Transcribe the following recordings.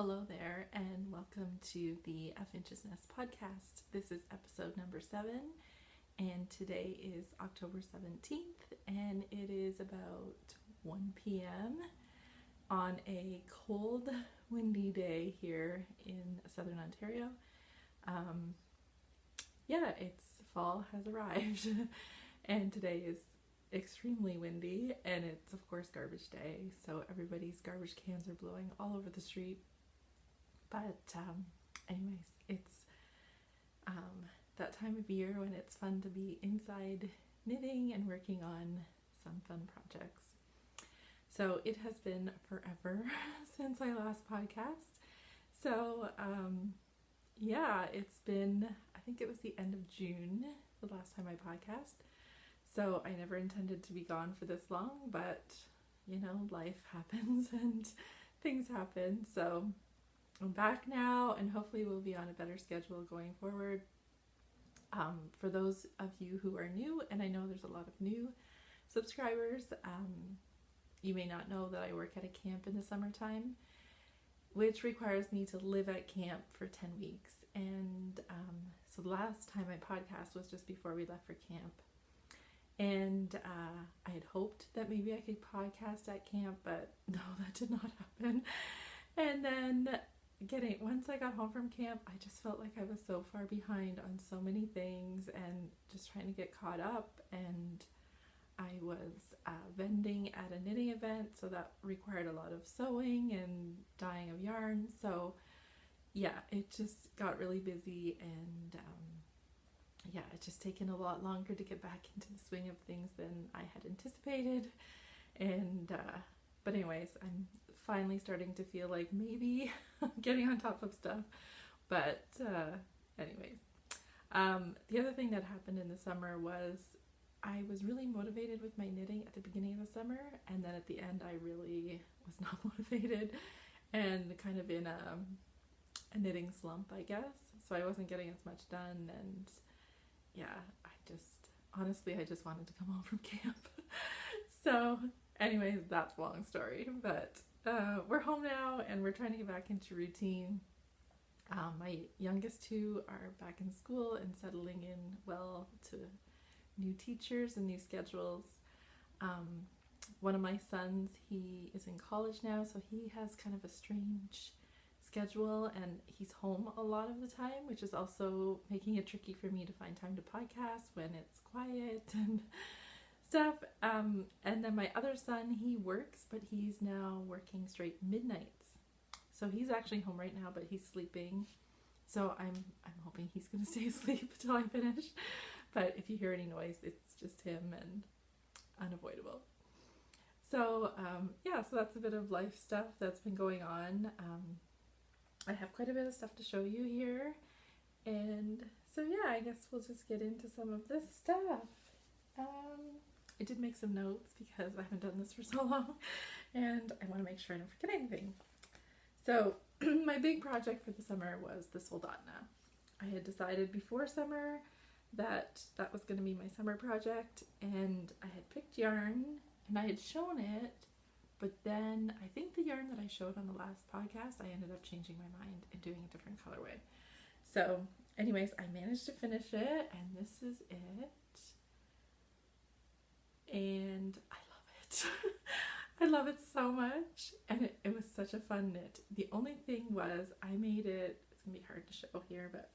Hello there, and welcome to the Finch's Nest podcast. This is episode number 7, and today is October 17th, and it is about 1 p.m. on a cold, windy day here in southern Ontario. It's fall has arrived, and today is extremely windy, and it's of course garbage day, so everybody's garbage cans are blowing all over the street. But anyways, it's that time of year when it's fun to be inside knitting and working on some fun projects. So it has been forever since I last podcast. So it's been, I think it was the end of June the last time I podcast. So I never intended to be gone for this long, but life happens and things happen. So I'm back now, and hopefully we'll be on a better schedule going forward. For those of you who are new, and I know there's a lot of new subscribers, you may not know that I work at a camp in the summertime, which requires me to live at camp for 10 weeks. And so the last time I podcast was just before we left for camp. And I had hoped that maybe I could podcast at camp, but no, that did not happen. And then once I got home from camp, I just felt like I was so far behind on so many things and just trying to get caught up. And I was vending at a knitting event, so that required a lot of sewing and dyeing of yarn. So it just got really busy, and it's just taken a lot longer to get back into the swing of things than I had anticipated. And but anyways, I'm finally starting to feel like maybe getting on top of stuff. But anyways, the other thing that happened in the summer was I was really motivated with my knitting at the beginning of the summer, and then at the end I really was not motivated and kind of in a knitting slump, I guess. So I wasn't getting as much done, and I just wanted to come home from camp. So anyways, that's a long story, but we're home now and we're trying to get back into routine. My youngest two are back in school and settling in well to new teachers and new schedules. One of my sons, he is in college now, so he has kind of a strange schedule, and he's home a lot of the time, which is also making it tricky for me to find time to podcast when it's quiet and stuff. And then my other son, he works, but he's now working straight midnights, so he's actually home right now, but he's sleeping. So I'm hoping he's gonna stay asleep until I finish. But if you hear any noise, it's just him and unavoidable. So so that's a bit of life stuff that's been going on. I have quite a bit of stuff to show you here, and so I guess we'll just get into some of this stuff. I did make some notes because I haven't done this for so long, and I want to make sure I don't forget anything. So my big project for the summer was the Soldotna. I had decided before summer that was going to be my summer project, and I had picked yarn and I had shown it, but then I think the yarn that I showed on the last podcast, I ended up changing my mind and doing a different colorway. So anyways, I managed to finish it, and this is it. And I love it. I love it so much, and it was such a fun knit. The only thing was I made it, it's gonna be hard to show here, but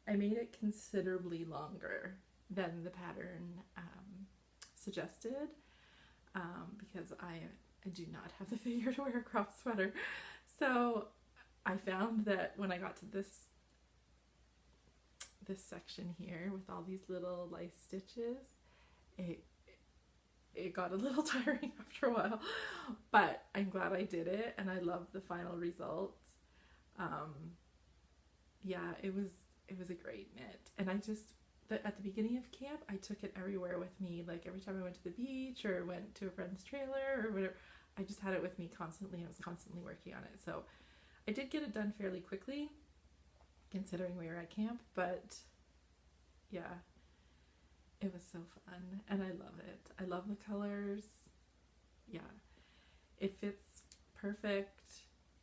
I made it considerably longer than the pattern suggested, because I do not have the figure to wear a crop sweater. So I found that when I got to this section here with all these little lace stitches, it got a little tiring after a while, but I'm glad I did it, and I love the final results. It was a great knit, and at the beginning of camp, I took it everywhere with me. Like every time I went to the beach or went to a friend's trailer or whatever, I just had it with me constantly, and I was constantly working on it. So I did get it done fairly quickly, considering we were at camp, but it was so fun, and I love it. I love the colors. It fits perfect.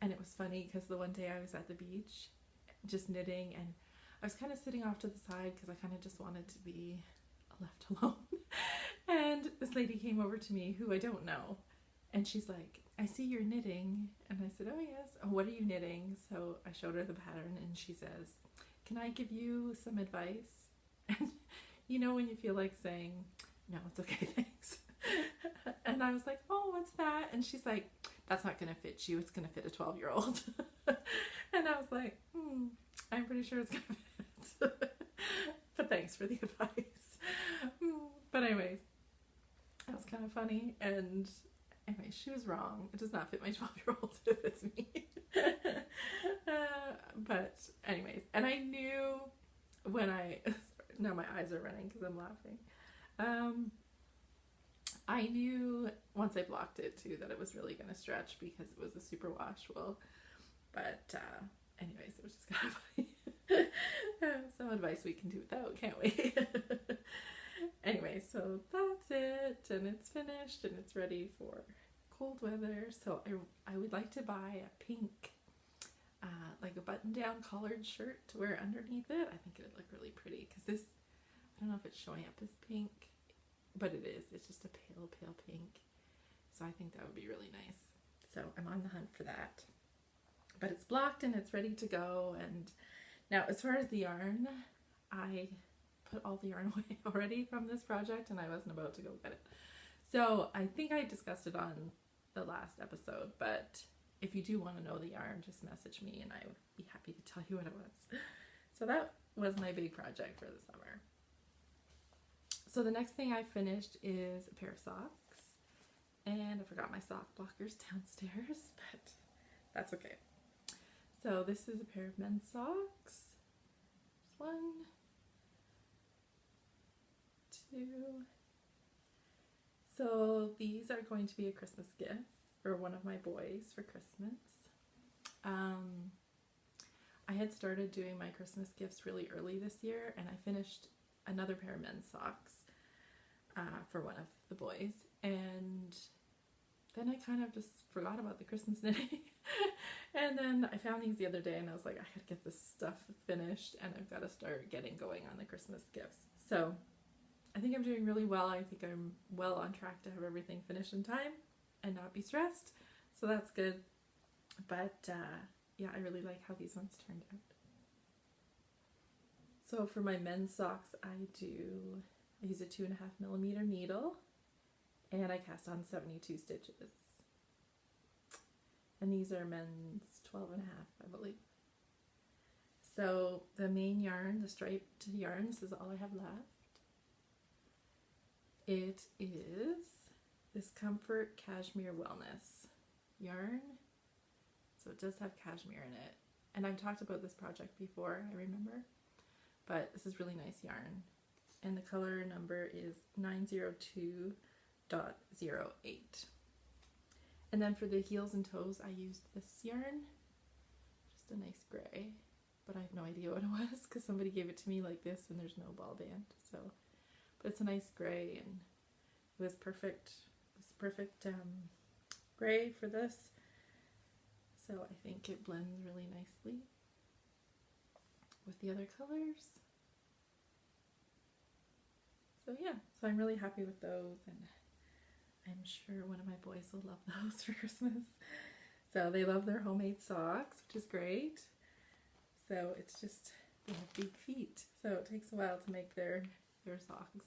And it was funny because the one day I was at the beach just knitting, and I was kind of sitting off to the side because I kind of just wanted to be left alone. And this lady came over to me who I don't know, and she's like, I see you're knitting. And I said, oh yes. Oh, what are you knitting? So I showed her the pattern, and she says, can I give you some advice? And you know when you feel like saying, no, it's okay, thanks. And I was like, oh, what's that? And she's like, that's not going to fit you. It's going to fit a 12-year-old. And I was like, I'm pretty sure it's going to fit. But thanks for the advice. But anyways, that was kind of funny. And anyway, she was wrong. It does not fit my 12-year-old. It fits me. But anyways, and I knew when now my eyes are running because I'm laughing. I knew once I blocked it too that it was really going to stretch because it was a super wash wool. But anyways, it was just kind of funny. Some advice we can do without, can't we? Anyway, so that's it, and it's finished, and it's ready for cold weather. So I would like to buy a pink, like a button-down collared shirt to wear underneath it. I think it would look really pretty because this, I don't know if it's showing up as pink, but it is. It's just a pale, pale pink. So I think that would be really nice. So I'm on the hunt for that. But it's blocked and it's ready to go. And now as far as the yarn, I put all the yarn away already from this project, and I wasn't about to go get it. So I think I discussed it on the last episode, but if you do want to know the yarn, just message me and I would be happy to tell you what it was. So that was my big project for the summer. So the next thing I finished is a pair of socks, and I forgot my sock blockers downstairs, but that's okay. So this is a pair of men's socks. There's 1, 2. So these are going to be a Christmas gift for one of my boys for Christmas. I had started doing my Christmas gifts really early this year, and I finished another pair of men's socks for one of the boys, and then I kind of just forgot about the Christmas knitting. And then I found these the other day, and I was like, I gotta get this stuff finished, and I've got to start getting going on the Christmas gifts. So I think I'm doing really well. I think I'm well on track to have everything finished in time and not be stressed, so that's good. But yeah, I really like how these ones turned out. So for my men's socks, I use a 2.5mm needle, and I cast on 72 stitches. And these are men's 12.5, I believe. So the main yarn, the striped yarn, this is all I have left. It is this Comfort Cashmere Wellness yarn. So it does have cashmere in it. And I've talked about this project before, I remember. But this is really nice yarn. And the color number is 902.08. And then for the heels and toes, I used this yarn. Just a nice gray. But I have no idea what it was because somebody gave it to me like this and there's no ball band. So, but it's a nice gray, and it was perfect. It was perfect gray for this. So I think it blends really nicely with the other colors. So yeah, so I'm really happy with those, and I'm sure one of my boys will love those for Christmas. So they love their homemade socks, which is great. So it's just, they have big feet, so it takes a while to make their socks.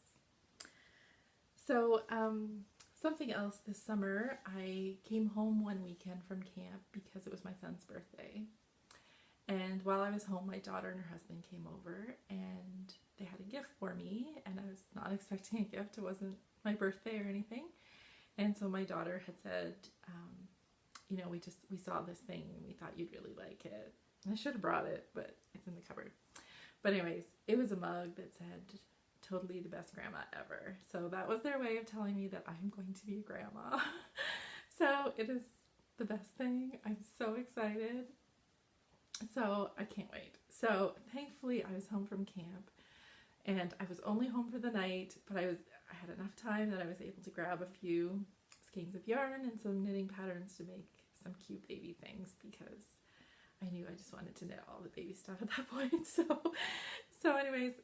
So something else this summer, I came home one weekend from camp because it was my son's birthday. And while I was home, my daughter and her husband came over, and they had a gift for me, and I was not expecting a gift. It wasn't my birthday or anything. And so my daughter had said, you know, we saw this thing and we thought you'd really like it. And I should have brought it, but it's in the cupboard. But anyways, it was a mug that said, totally the best grandma ever. So that was their way of telling me that I'm going to be a grandma. So it is the best thing. I'm so excited. So I can't wait. So thankfully I was home from camp, and I was only home for the night, but I had enough time that I was able to grab a few skeins of yarn and some knitting patterns to make some cute baby things because I knew I just wanted to knit all the baby stuff at that point. So anyways,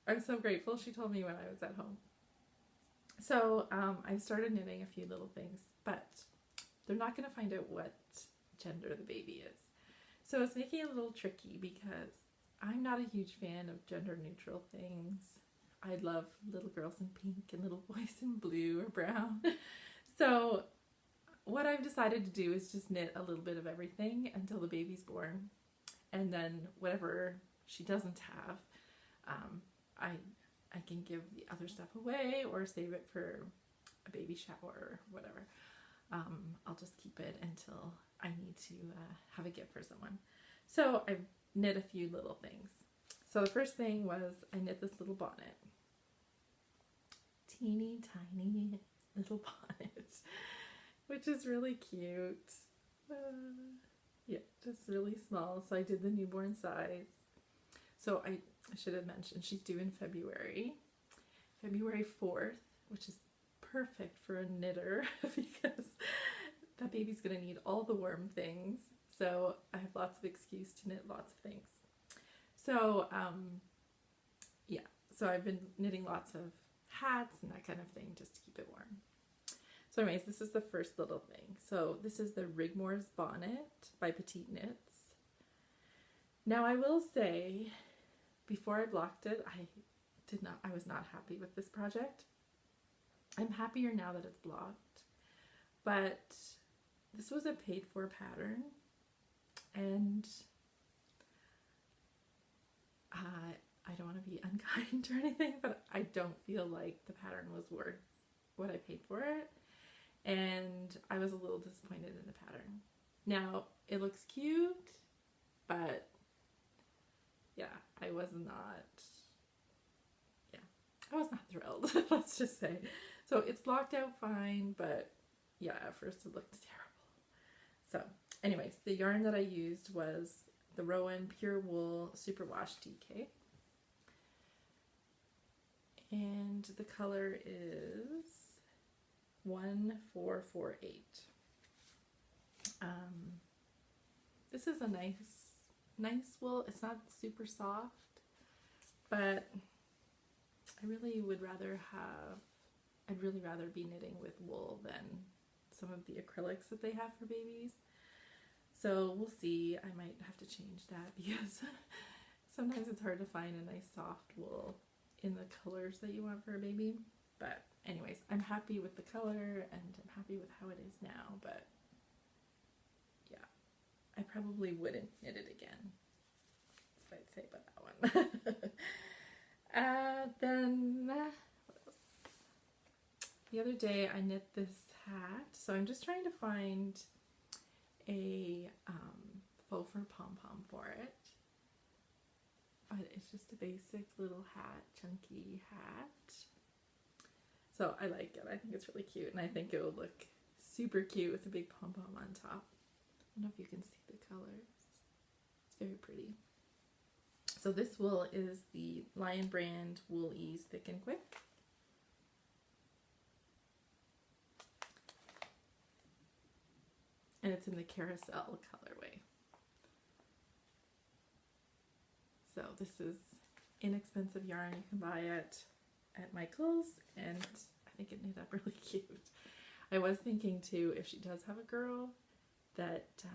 I'm so grateful she told me when I was at home. So I started knitting a few little things, but they're not going to find out what gender the baby is. So it's making it a little tricky because I'm not a huge fan of gender neutral things. I love little girls in pink and little boys in blue or brown. So what I've decided to do is just knit a little bit of everything until the baby's born. And then whatever she doesn't have, I can give the other stuff away or save it for a baby shower or whatever. I'll just keep it until I need to have a gift for someone. So I've knit a few little things. So the first thing was I knit this little bonnet. Teeny tiny little bonnet, which is really cute. Yeah, just really small. So I did the newborn size. So I should have mentioned she's due in February 4th, which is perfect for a knitter because that baby's going to need all the warm things. So I have lots of excuse to knit lots of things. So yeah, so I've been knitting lots of hats and that kind of thing just to keep it warm. So anyways, this is the first little thing. So this is the Rigmors Bonnet by Petite Knits. Now I will say, before I blocked it, I was not happy with this project. I'm happier now that it's blocked, but this was a paid for pattern, and I don't want to be unkind or anything, but I don't feel like the pattern was worth what I paid for it, and I was a little disappointed in the pattern. Now, it looks cute, but yeah, I was not thrilled, let's just say. So it's blocked out fine, but yeah, at first it looked terrible. So anyways, the yarn that I used was the Rowan Pure Wool Superwash DK. And the color is 1448. This is a nice wool. It's not super soft, but I'd really rather be knitting with wool than some of the acrylics that they have for babies. So we'll see. I might have to change that because sometimes it's hard to find a nice soft wool in the colors that you want for a baby. But anyways, I'm happy with the color and I'm happy with how it is now, but yeah, I probably wouldn't knit it again. That's what I'd say about that one. Then what else? The other day I knit this hat, so I'm just trying to find a faux fur pom-pom for it, but it's just a basic little hat, chunky hat. So I like it. I think it's really cute, and I think it will look super cute with a big pom-pom on top. I don't know if you can see the colors. It's very pretty. So this wool is the Lion Brand Wool Ease Thick and Quick. And it's in the Carousel colorway. So this is inexpensive yarn. You can buy it at Michael's, and I think it knit up really cute. I was thinking too, if she does have a girl, that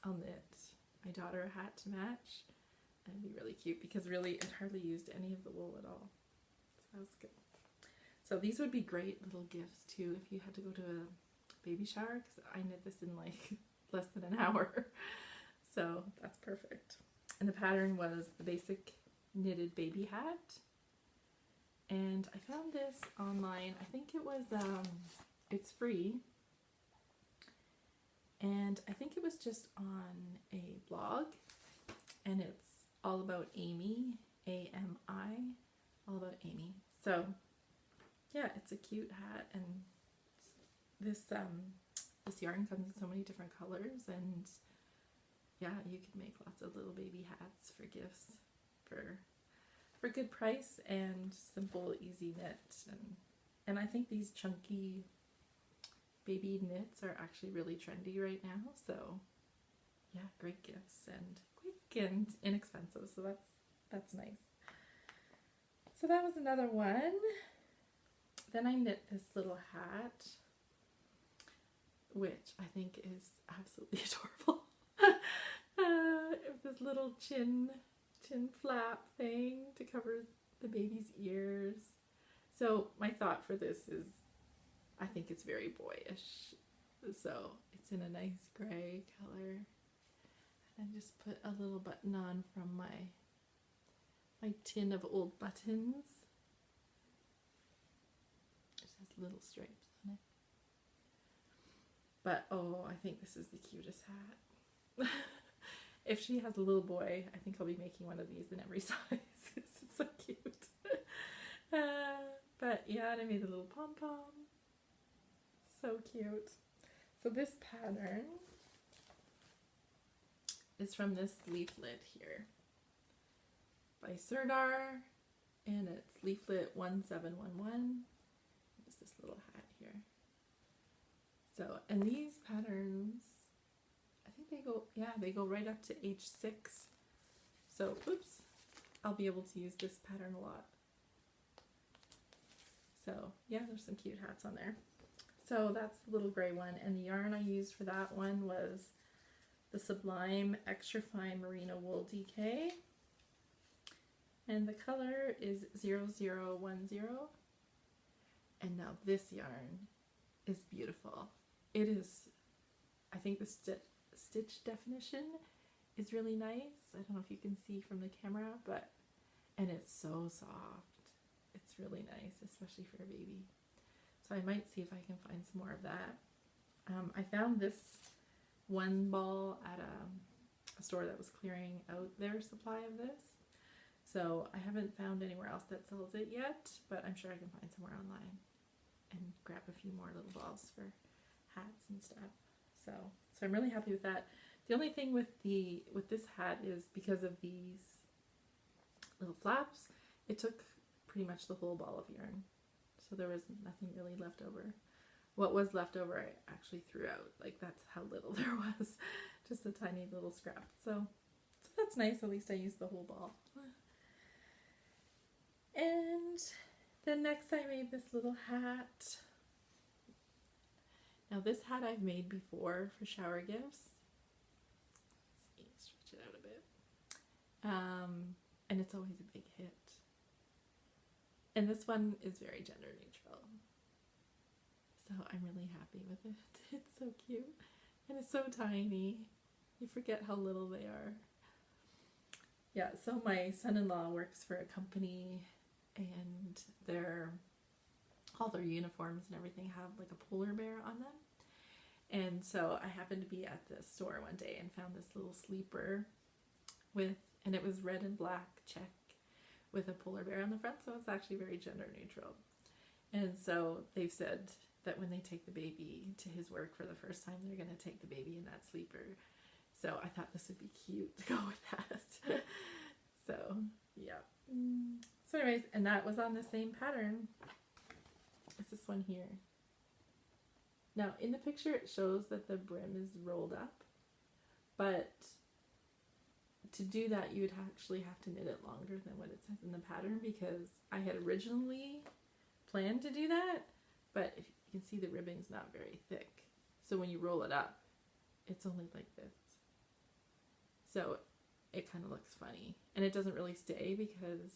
I'll knit my daughter a hat to match. It'd be really cute because really it hardly used any of the wool at all. So that was good. So these would be great little gifts too if you had to go to a baby shower, because I knit this in like less than an hour. So that's perfect. And the pattern was the basic knitted baby hat. And I found this online. I think it was, it's free. And I think it was just on a blog. And it's all about Amy, A-M-I, all about Amy. So yeah, it's a cute hat, and this yarn comes in so many different colors, and yeah, you could make lots of little baby hats for gifts for good price and simple, easy knit. And I think these chunky baby knits are actually really trendy right now, so yeah, great gifts and quick and inexpensive, so that's nice. So that was another one. Then I knit this little hat, which I think is absolutely adorable. This little chin flap thing to cover the baby's ears. So my thought for this is, I think it's very boyish. So it's in a nice gray color. And I just put a little button on from my tin of old buttons. It has little stripes on it. But oh, I think this is the cutest hat. If she has a little boy, I think I'll be making one of these in every size. It's so cute. But yeah, and I made a little pom-pom. So cute. So this pattern is from this leaflet here by Serdar, and it's leaflet 1711. Just this little hat here. So, and these patterns, I think they go right up to age 6. So, oops, I'll be able to use this pattern a lot. So yeah, there's some cute hats on there. So that's the little gray one, and the yarn I used for that one was the Sublime Extra Fine Merino Wool DK, and the color is 0010. And now this yarn is beautiful. It is, I think the stitch definition is really nice. I don't know if you can see from the camera, and it's so soft. It's really nice, especially for a baby. So I might see if I can find some more of that. I found this one ball at a store that was clearing out their supply of this. So I haven't found anywhere else that sells it yet, but I'm sure I can find somewhere online and grab a few more little balls for hats and stuff. So I'm really happy with that. The only thing with this hat is because of these little flaps, it took pretty much the whole ball of yarn. So there was nothing really left over. What was left over I actually threw out. Like, that's how little there was. Just a tiny little scrap. So that's nice. At least I used the whole ball. And then next I made this little hat. Now this hat I've made before for shower gifts. Let's see, stretch it out a bit. And it's always a big hit. And this one is very gender neutral. So I'm really happy with it. It's so cute. And it's so tiny. You forget how little they are. Yeah, so my son-in-law works for a company, and all their uniforms and everything have like a polar bear on them. And so I happened to be at the store one day and found this little sleeper and it was red and black check with a polar bear on the front, so it's actually very gender neutral. And so they've said that when they take the baby to his work for the first time, they're going to take the baby in that sleeper. So I thought this would be cute to go with that. So yeah. So anyways, and that was on the same pattern as this one here. Now in the picture it shows that the brim is rolled up, but to do that you would actually have to knit it longer than what it says in the pattern, because I had originally planned to do that, but if you can see the ribbing's not very thick. So when you roll it up, it's only like this. So it kind of looks funny, and it doesn't really stay because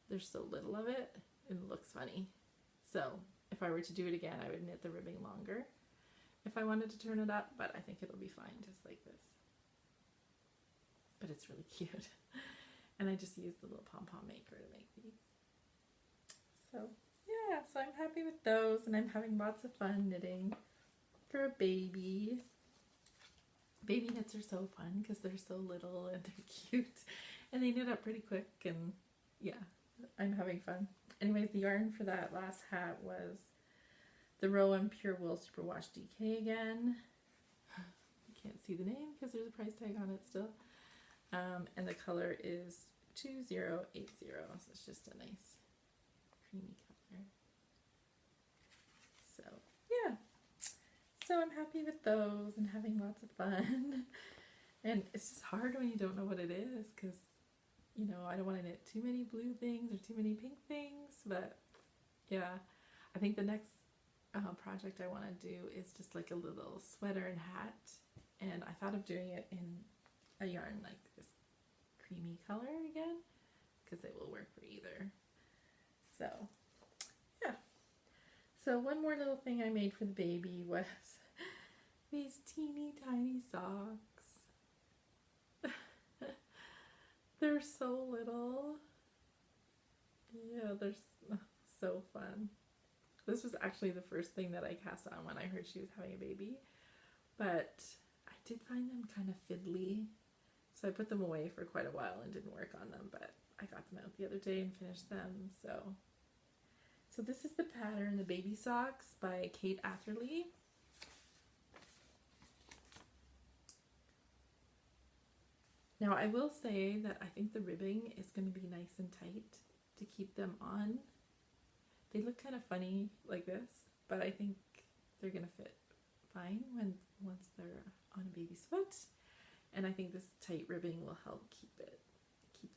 there's so little of it, and it looks funny. So if I were to do it again, I would knit the ribbing longer if I wanted to turn it up, but I think it'll be fine just like this. But it's really cute. And I just used the little pom-pom maker to make these. So yeah, so I'm happy with those, and I'm having lots of fun knitting for a baby. Baby knits are so fun because they're so little and they're cute, and they knit up pretty quick, and yeah, I'm having fun. Anyways, the yarn for that last hat was the Rowan Pure Wool Superwash DK again. You can't see the name because there's a price tag on it still. And the color is 2080, so it's just a nice creamy color. So I'm happy with those and having lots of fun. And it's just hard when you don't know what it is, because, you know, I don't want to knit too many blue things or too many pink things. But yeah, I think the next project I want to do is just like a little sweater and hat. And I thought of doing it in a yarn like this creamy color again, because it will work for either. So yeah. So one more little thing I made for the baby was these teeny tiny socks. They're so little. Yeah, they're so fun. This was actually the first thing that I cast on when I heard she was having a baby, but I did find them kind of fiddly, so I put them away for quite a while and didn't work on them, but I got them out the other day and finished them. So this is the pattern, the Baby Socks by Kate Atherly. Now I will say that I think the ribbing is going to be nice and tight to keep them on. They look kind of funny like this, but I think they're going to fit fine once they're on a baby's foot. And I think this tight ribbing will help keep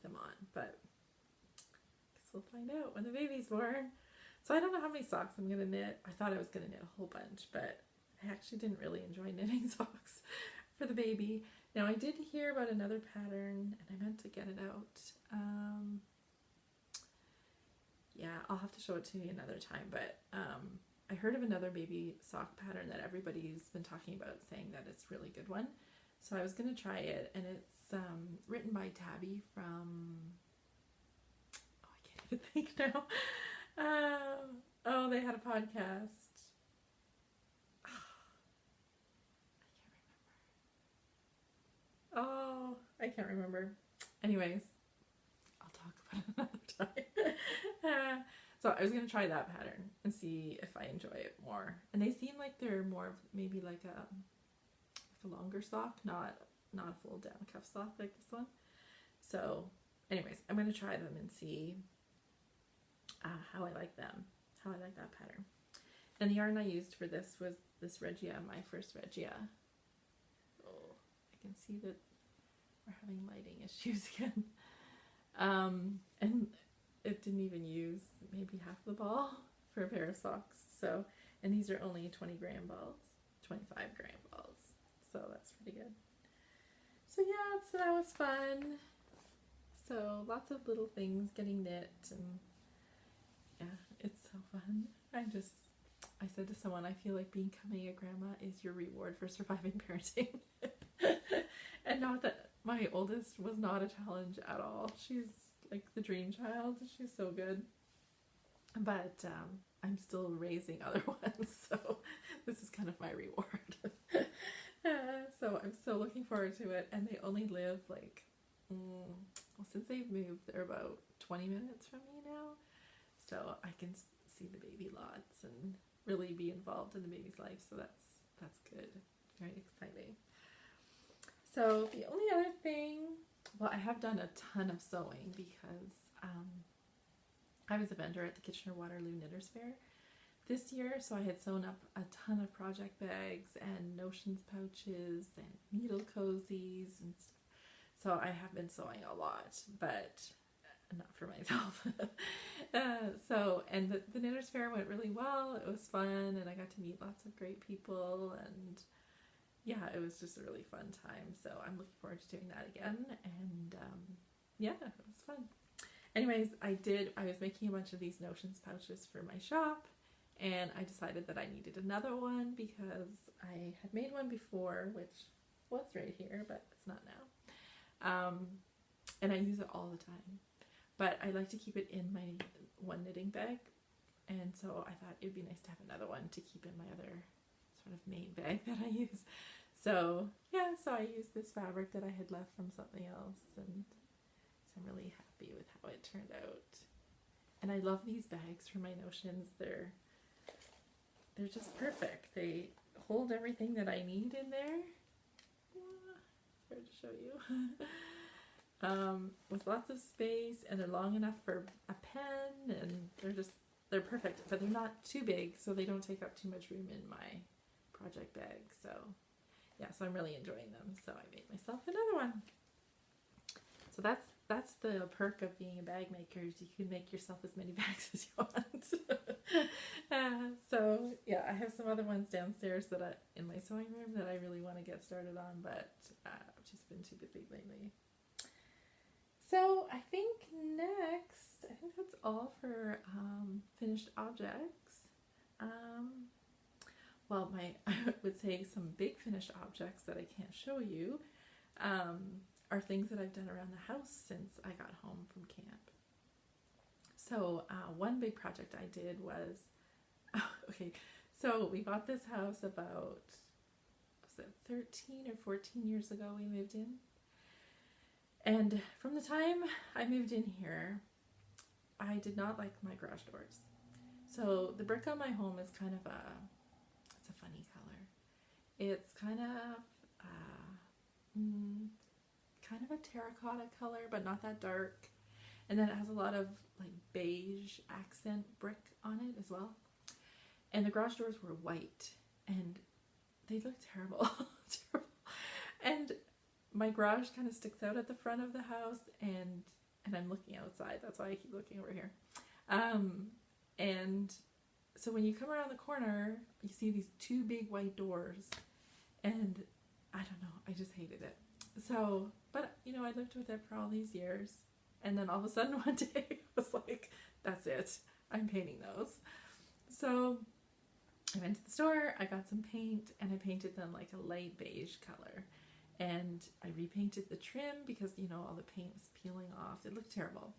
them on. But I guess we'll find out when the baby's born. So I don't know how many socks I'm going to knit. I thought I was going to knit a whole bunch, but I actually didn't really enjoy knitting socks for the baby. Now I did hear about another pattern and I meant to get it out. Yeah, I'll have to show it to you another time, but I heard of another baby sock pattern that everybody's been talking about, saying that it's a really good one. So I was going to try it, and it's written by Tabby from, oh, I can't even think now. Oh, they had a podcast. Oh, I can't remember. Anyways, I'll talk about it another time. So I was going to try that pattern and see if I enjoy it more. And they seem like they're more of maybe like a longer sock, not a full down cuff sock like this one. So anyways, I'm going to try them and see how I like them, how I like that pattern. And the yarn I used for this was this Regia, my first Regia. Oh, I can see that we're having lighting issues again. And it didn't even use maybe half the ball for a pair of socks. So, and these are only 20 gram balls, 25 gram balls. So that's pretty good. So yeah, so that was fun. So lots of little things getting knit, and yeah, it's so fun. I said to someone, I feel like becoming a grandma is your reward for surviving parenting. And not that my oldest was not a challenge at all. She's like the dream child. She's so good. But I'm still raising other ones, so this is kind of my reward. So I'm so looking forward to it. And they only live like, well, since they've moved, they're about 20 minutes from me now. So I can see the baby lots and really be involved in the baby's life. So that's good. Very exciting. So the only other thing, well, I have done a ton of sewing because I was a vendor at the Kitchener-Waterloo Knitters Fair this year, so I had sewn up a ton of project bags and notions pouches and needle cozies and stuff. So I have been sewing a lot, but not for myself. And the Knitters Fair went really well. It was fun, and I got to meet lots of great people, and yeah, it was just a really fun time. So I'm looking forward to doing that again, and yeah, it was fun. Anyways, I was making a bunch of these notions pouches for my shop, and I decided that I needed another one because I had made one before, which was right here, but it's not now. And I use it all the time. But I like to keep it in my one knitting bag, and so I thought it'd be nice to have another one to keep in my other sort of main bag that I use. So yeah, so I used this fabric that I had left from something else, and so I'm really happy with how it turned out. And I love these bags for my notions. They're just perfect. They hold everything that I need in there. It's hard to show you. With lots of space, and they're long enough for a pen, and they're perfect, but they're not too big, so they don't take up too much room in my project bag. So yeah, so I'm really enjoying them. So I made myself another one. So that's the perk of being a bag maker, is you can make yourself as many bags as you want. So yeah, I have some other ones downstairs in my sewing room that I really want to get started on, but I've just been too busy lately. So I think that's all for finished objects. Well, I would say some big finished objects that I can't show you are things that I've done around the house since I got home from camp. So one big project I did was, okay, so we bought this house about, was it 13 or 14 years ago we moved in? And from the time I moved in here, I did not like my garage doors. So the brick on my home is kind of it's a funny color. It's kind of a terracotta color, but not that dark. And then it has a lot of like beige accent brick on it as well. And the garage doors were white, and they looked terrible. Terrible. And my garage kind of sticks out at the front of the house, and I'm looking outside. That's why I keep looking over here. And so when you come around the corner, you see these two big white doors, and I don't know, I just hated it. So, but you know, I lived with it for all these years, and then all of a sudden one day I was like, that's it, I'm painting those. So I went to the store, I got some paint, and I painted them like a light beige color. And I repainted the trim because, you know, all the paint was peeling off. It looked terrible.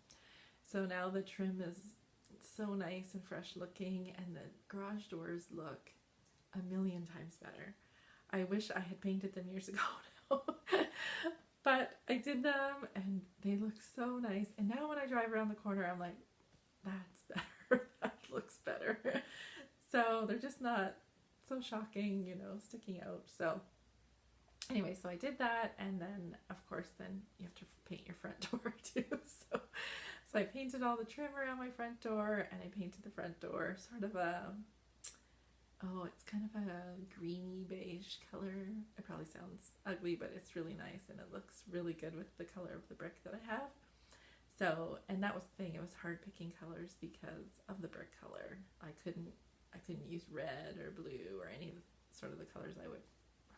So now the trim is so nice and fresh looking, and the garage doors look a million times better. I wish I had painted them years ago now. But I did them, and they look so nice. And now when I drive around the corner, I'm like, that's better. That looks better. So they're just not so shocking, you know, sticking out. So anyway, so I did that, and then of course then you have to paint your front door too. So I painted all the trim around my front door, and I painted the front door sort of it's kind of a greeny beige color. It probably sounds ugly, but it's really nice, and it looks really good with the color of the brick that I have. So, and that was the thing, it was hard picking colors because of the brick color. I couldn't use red or blue or any of the sort of the colors I would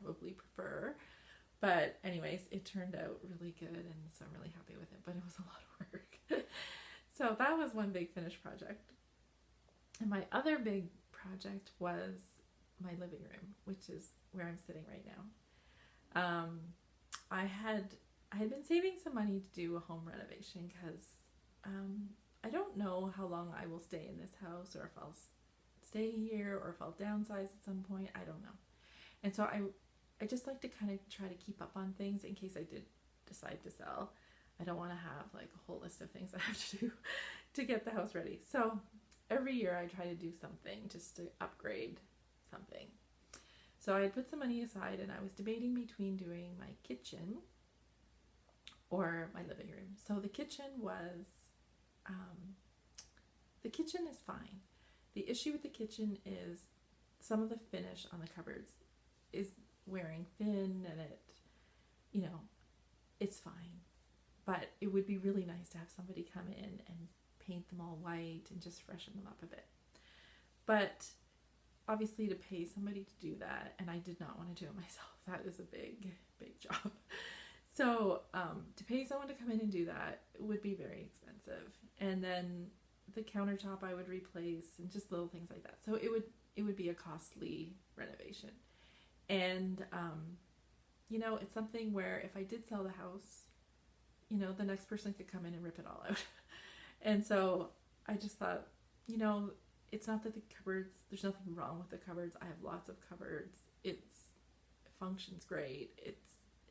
probably prefer. But anyways, it turned out really good, and so I'm really happy with it, but it was a lot of work. So that was one big finished project. And my other big project was my living room, which is where I'm sitting right now. I had been saving some money to do a home renovation because I don't know how long I will stay in this house, or if I'll stay here, or if I'll downsize at some point. I don't know. And so I just like to kind of try to keep up on things in case I did decide to sell. I don't want to have like a whole list of things I have to do to get the house ready. So every year I try to do something just to upgrade something. So I had put some money aside, and I was debating between doing my kitchen or my living room. So the kitchen is fine. The issue with the kitchen is some of the finish on the cupboards is wearing thin, and it's fine. But it would be really nice to have somebody come in and paint them all white and just freshen them up a bit. But obviously to pay somebody to do that, and I did not want to do it myself. That is a big, big job. So to pay someone to come in and do that would be very expensive. And then the countertop I would replace, and just little things like that. So it would be a costly renovation. And it's something where if I did sell the house, the next person could come in and rip it all out. And so I just thought, it's not that the cupboards, there's nothing wrong with the cupboards. I have lots of cupboards. It functions great.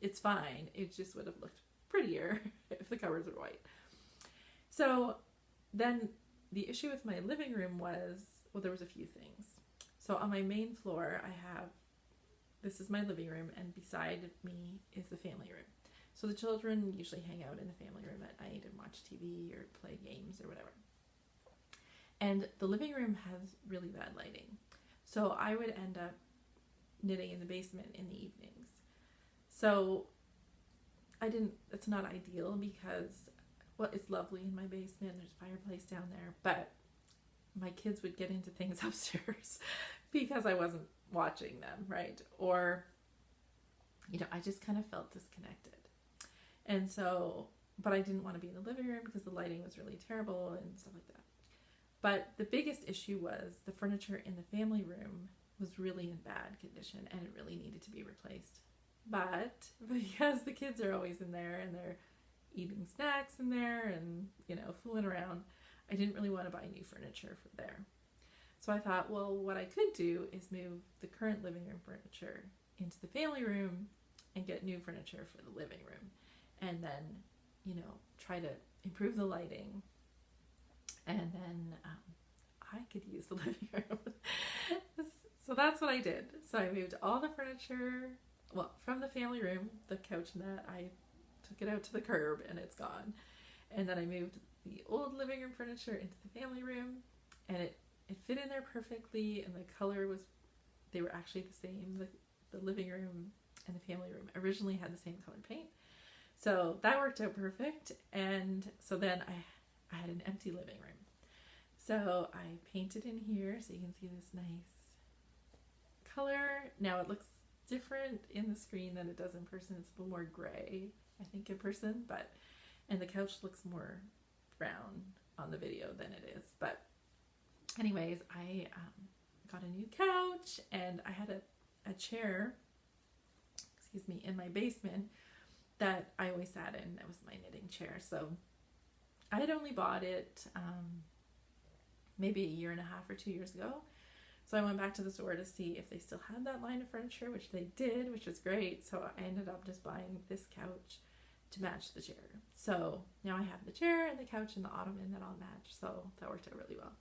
It's fine. It just would have looked prettier if the cupboards were white. So then the issue with my living room was, there was a few things. So on my main floor, this is my living room, and beside me is the family room. So the children usually hang out in the family room at night and watch TV or play games or whatever. And the living room has really bad lighting. So I would end up knitting in the basement in the evenings. So it's not ideal because, well, it's lovely in my basement. There's a fireplace down there, but my kids would get into things upstairs because I wasn't watching them, right? Or, I just kind of felt disconnected. And so, but I didn't want to be in the living room because the lighting was really terrible and stuff like that. But the biggest issue was the furniture in the family room was really in bad condition and it really needed to be replaced. But because the kids are always in there and they're eating snacks in there and, fooling around, I didn't really want to buy new furniture for there. So I thought, well, what I could do is move the current living room furniture into the family room and get new furniture for the living room. And then, try to improve the lighting. And then I could use the living room. So that's what I did. So I moved all the furniture, from the family room, the couch and that, I took it out to the curb and it's gone. And then I moved the old living room furniture into the family room, and it fit in there perfectly, and the color they were actually the same. The living room and the family room originally had the same colored paint. So that worked out perfect. And so then I had an empty living room. So I painted in here so you can see this nice color. Now it looks different in the screen than it does in person. It's a little more gray, I think, in person, and the couch looks more brown on the video than it is. But anyways, I got a new couch, and I had a chair, in my basement that I always sat in. That was my knitting chair. So I had only bought it maybe a year and a half or 2 years ago. So I went back to the store to see if they still had that line of furniture, which they did, which was great. So I ended up just buying this couch to match the chair. So now I have the chair and the couch and the ottoman that all match. So that worked out really well.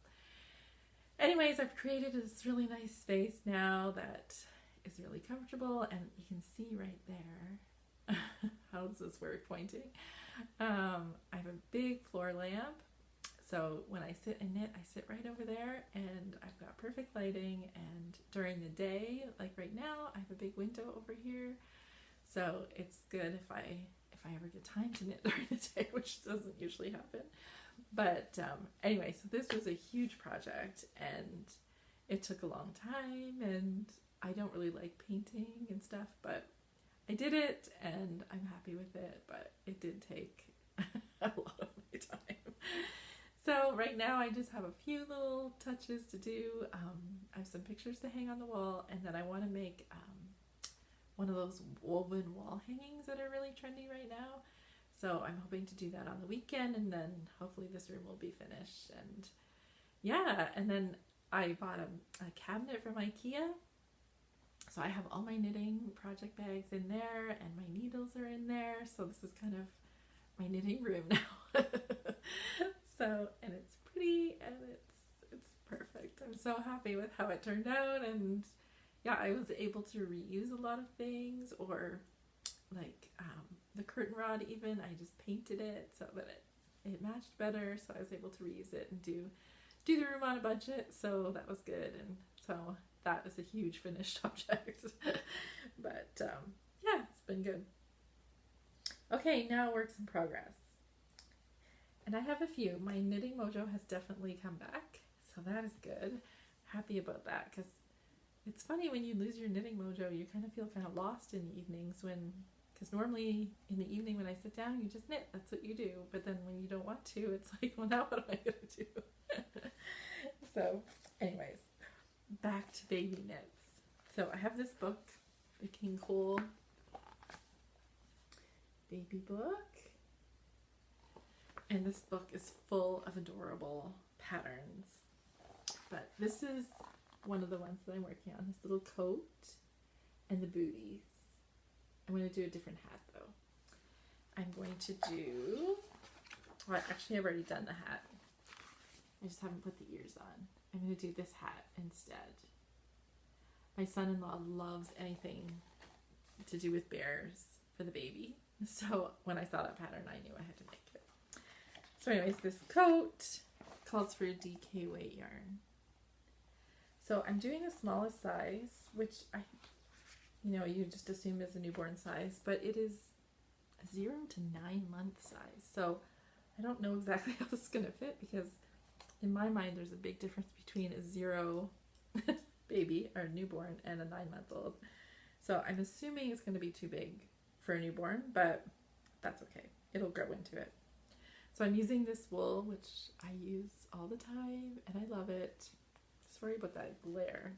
Anyways, I've created this really nice space now that is really comfortable, and you can see right there. How does this work pointing? I have a big floor lamp. So when I sit and knit, I sit right over there, and I've got perfect lighting. And during the day, like right now, I have a big window over here. So it's good if I ever get time to knit during the day, which doesn't usually happen. But anyway, so this was a huge project, and it took a long time, and I don't really like painting and stuff, but I did it, and I'm happy with it, but it did take a lot of my time. So right now I just have a few little touches to do. I have some pictures to hang on the wall, and then I want to make one of those woven wall hangings that are really trendy right now. So I'm hoping to do that on the weekend, and then hopefully this room will be finished. And yeah, and then I bought a cabinet from IKEA. So I have all my knitting project bags in there, and my needles are in there. So this is kind of my knitting room now. So, and it's pretty, and it's perfect. I'm so happy with how it turned out. And yeah, I was able to reuse a lot of things, or like the curtain rod even, I just painted it so that it matched better. So I was able to reuse it and do the room on a budget. So that was good. And so that is a huge finished object. But yeah, it's been good. Okay, now works in progress. And I have a few. My knitting mojo has definitely come back. So that is good. Happy about that, because it's funny when you lose your knitting mojo, you kind of feel kind of lost in the evenings because normally in the evening when I sit down, you just knit. That's what you do. But then when you don't want to, it's like, well, now what am I going to do? So anyways, back to baby knits. So I have this book, the King Cole baby book. And this book is full of adorable patterns. But this is one of the ones that I'm working on, this little coat and the booties. I'm going to do a different hat though. I'm going to do, well, actually I've already done the hat. I just haven't put the ears on. I'm going to do this hat instead. My son-in-law loves anything to do with bears for the baby. So when I saw that pattern, I knew I had to make it. So anyways, this coat calls for a DK weight yarn. So I'm doing the smallest size, which you know, you just assume is a newborn size, but it is a 0 to 9 month size. So I don't know exactly how this is going to fit, because in my mind there's a big difference between a 0 baby or newborn and a 9-month-old. So I'm assuming it's going to be too big for a newborn, but that's okay. It'll grow into it. So I'm using this wool, which I use all the time, and I love it. Sorry about that glare.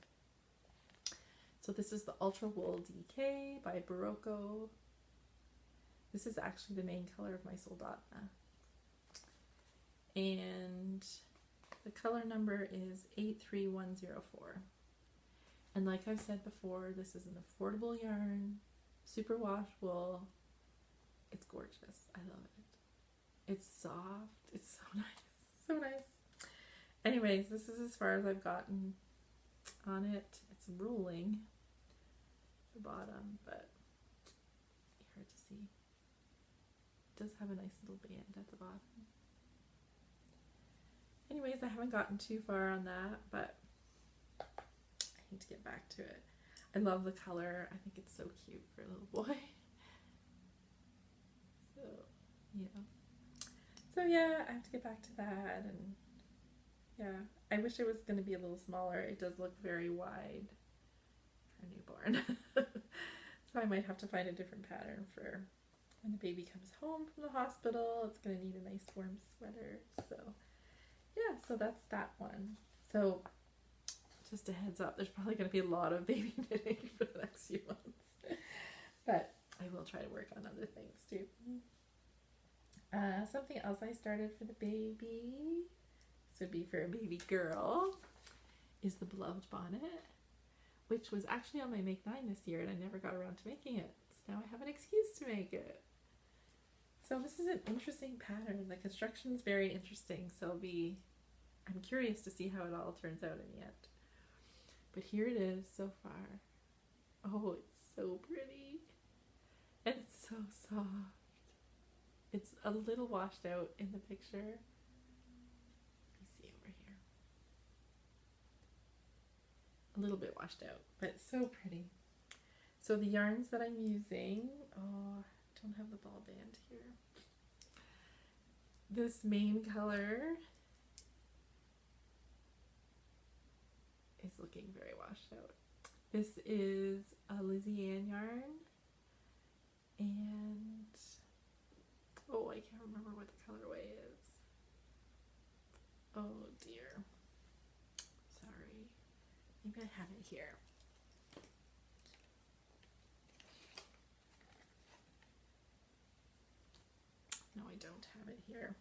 So this is the Ultra Wool DK by Barocco. This is actually the main color of my Soldotna. And the color number is 83104. And like I've said before, this is an affordable yarn, super wash wool. It's gorgeous. I love it. It's soft. It's so nice. So nice. Anyways, this is as far as I've gotten on it. It's rolling the bottom, but hard to see. It does have a nice little band at the bottom. Anyways, I haven't gotten too far on that, but I need to get back to it. I love the color. I think it's so cute for a little boy. So, yeah. So yeah, I have to get back to that, and yeah, I wish it was going to be a little smaller. It does look very wide for a newborn. So I might have to find a different pattern for when the baby comes home from the hospital. It's going to need a nice warm sweater. So yeah, so that's that one. So just a heads up, there's probably going to be a lot of baby knitting for the next few months. But I will try to work on other things too. Something else I started for the baby, this would be for a baby girl, is the Beloved Bonnet, which was actually on my Make 9 this year, and I never got around to making it. So now I have an excuse to make it. So this is an interesting pattern. The construction is very interesting, so I'm curious to see how it all turns out in the end. But here it is so far. Oh, it's so pretty. And it's so soft. It's a little washed out in the picture. Let me see over here. A little bit washed out, but so pretty. So the yarns that I'm using, oh, I don't have the ball band here. This main color is looking very washed out. This is a Lizzie Ann yarn, and oh, I can't remember what the colorway is. Oh dear. Sorry. Maybe I have it here. No, I don't have it here.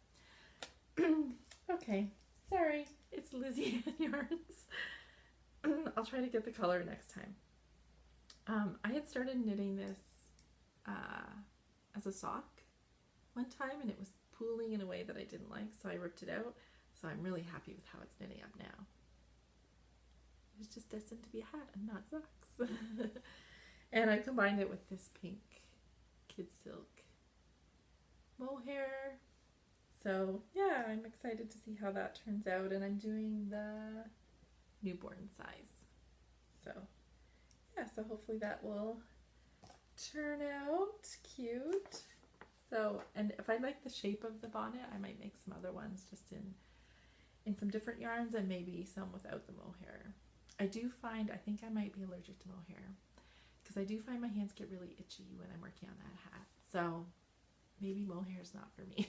Okay, sorry. It's Lizzie Ann yarns. I'll try to get the color next time. I had started knitting this as a sock one time, and it was pooling in a way that I didn't like, so I ripped it out. So I'm really happy with how it's knitting up now. It's just destined to be a hat and not socks. And I combined it with this pink kid silk mohair. So yeah, I'm excited to see how that turns out, and I'm doing the newborn size. So yeah, so hopefully that will turn out cute. So, and if I like the shape of the bonnet, I might make some other ones just in some different yarns, and maybe some without the mohair. I do find, I think I might be allergic to mohair, because I do find my hands get really itchy when I'm working on that hat. So maybe mohair is not for me.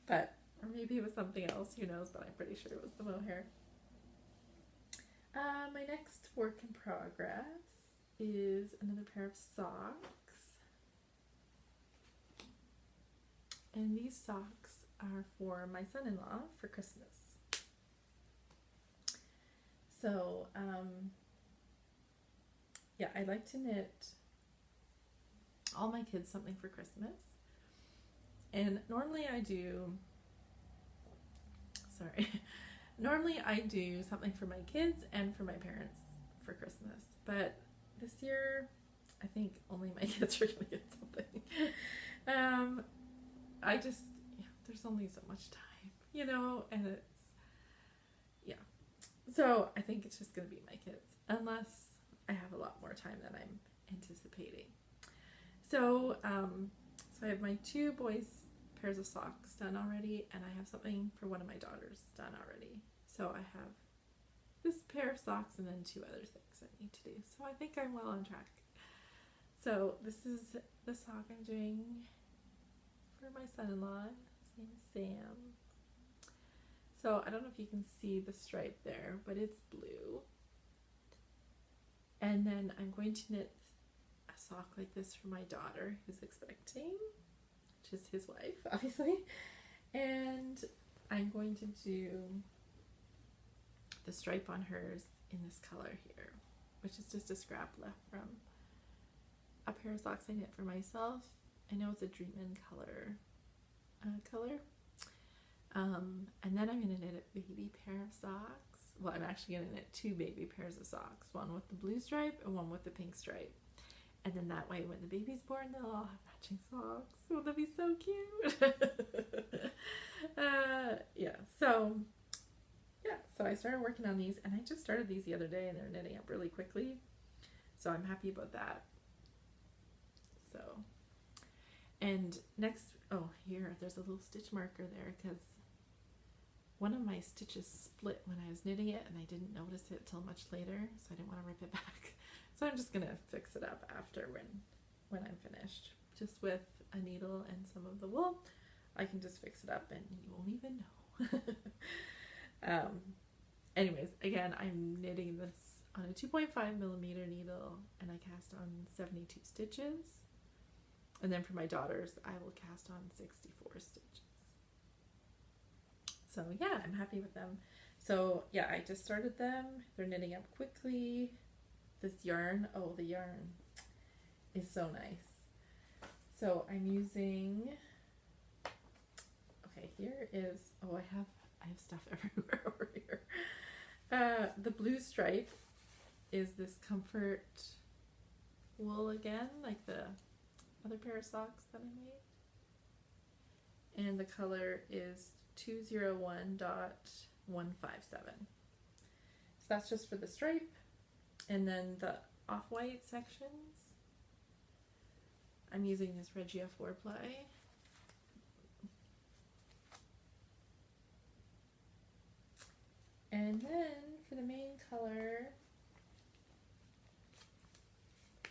But, or maybe it was something else, who knows, but I'm pretty sure it was the mohair. My next work in progress is another pair of socks. And these socks are for my son-in-law for Christmas. So, yeah, I like to knit all my kids something for Christmas. And normally I do something for my kids and for my parents for Christmas. But this year, I think only my kids are going to get something. There's only so much time, you know, and it's, yeah. So I think it's just going to be my kids, unless I have a lot more time than I'm anticipating. So, so I have my 2 boys' pairs of socks done already, and I have something for one of my daughters done already. So I have this pair of socks and then 2 other things I need to do. So I think I'm well on track. So this is the sock I'm doing for my son-in-law. His name is Sam. So I don't know if you can see the stripe there, but it's blue. And then I'm going to knit a sock like this for my daughter who's expecting, which is his wife, obviously. And I'm going to do the stripe on hers in this color here, which is just a scrap left from a pair of socks I knit for myself. I know it's a Dream In color. And then I'm going to knit a baby pair of socks. Well, I'm actually going to knit 2 baby pairs of socks, one with the blue stripe and one with the pink stripe. And then that way when the baby's born, they'll all have matching socks. Won't that be so cute? So I started working on these, and I just started these the other day, and they're knitting up really quickly. So I'm happy about that. So, and next, oh, here, there's a little stitch marker there because one of my stitches split when I was knitting it, and I didn't notice it till much later, so I didn't want to rip it back. So I'm just going to fix it up after when I'm finished. Just with a needle and some of the wool, I can just fix it up and you won't even know. Anyways, again, I'm knitting this on a 2.5 millimeter needle, and I cast on 72 stitches. And then for my daughters, I will cast on 64 stitches. So yeah, I'm happy with them. So yeah, I just started them. They're knitting up quickly. This yarn, oh, the yarn is so nice. So I'm using, okay, here is, oh, I have stuff everywhere over here. The blue stripe is this comfort wool again, like the other pair of socks that I made. And the color is 201.157. So that's just for the stripe. And then the off-white sections, I'm using this Regia 4-ply. And then for the main color,